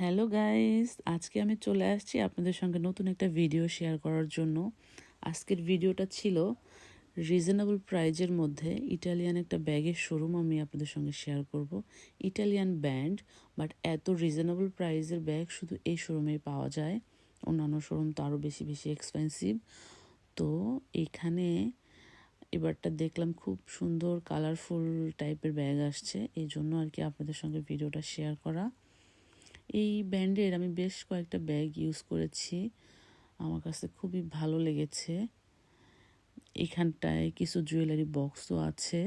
Hello guys, আজকে আমি চলে আসছি আপনাদের সঙ্গে নতুন একটা ভিডিও শেয়ার করার জন্য। আজকের ভিডিওটা ছিল রিজনেবল প্রাইজের মধ্যে ইটালিয়ান একটা ব্যাগের শোরুম আমি আপনাদের সঙ্গে শেয়ার করব। ইটালিয়ান ব্র্যান্ড, বাট এত রিজনেবল প্রাইজের ব্যাগ শুধু এই শোরুমেই পাওয়া যায়। অন্যান্য শোরুম তো আরও বেশি বেশি এক্সপেন্সিভ। তো এখানে এবারটা দেখলাম খুব সুন্দর কালারফুল টাইপের ব্যাগ আসছে, এই জন্য আর কি আপনাদের সঙ্গে ভিডিওটা শেয়ার করা। এই ব্র্যান্ডের আমি বেশ কয়েকটা ব্যাগ ইউজ করেছি, আমার কাছে খুবই ভালো লেগেছে। এখানটায় কিছু জুয়েলারি বক্সও আছে।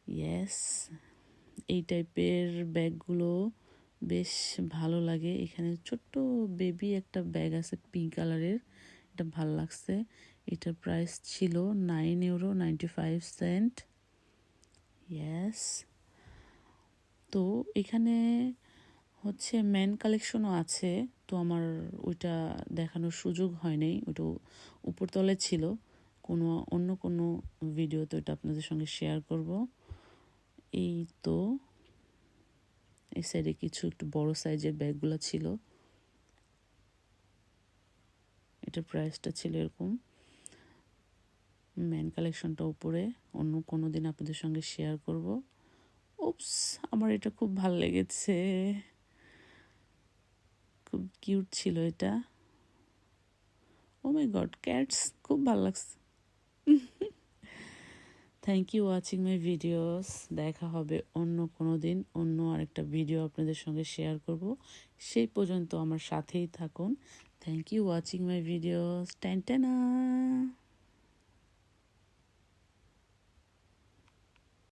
ইয়েস, এই টাইপের ব্যাগগুলো বেশ ভালো লাগে। এখানে ছোট্ট বেবি একটা ব্যাগ আছে পিঙ্ক কালারের, এটা ভালো লাগছে। এটার প্রাইস ছিল €9.95। ইয়েস, তো এখানে হচ্ছে মেন কালেকশনও আছে, তো আমার ওইটা দেখানোর সুযোগ হয় নাই, ওইটা উপরতলে ছিল। অন্য কোনো ভিডিওতে ওইটা আপনাদের সঙ্গে শেয়ার করব। এই তো এই সাইডে কিছু একটু বড় সাইজের ব্যাগগুলো ছিল, এটার প্রাইসটা ছিল এরকম। মেন কালেকশনটা উপরে, অন্য কোনো দিন আপনাদের সঙ্গে শেয়ার করব। উপস, আমার এটা খুব ভালো লেগেছে, খুব কিউট ছিল এটা। ও মাই গড, ক্যাটস, খুব ভালো লাগছে। Thank you watching my videos. দেখা হবে অন্য কোনো দিন, অন্য আরেকটা ভিডিও আপনাদের সঙ্গে শেয়ার করব। সেই পর্যন্ত আমার সাথেই থাকুন। Thank you watching my videos. টেন টেনা।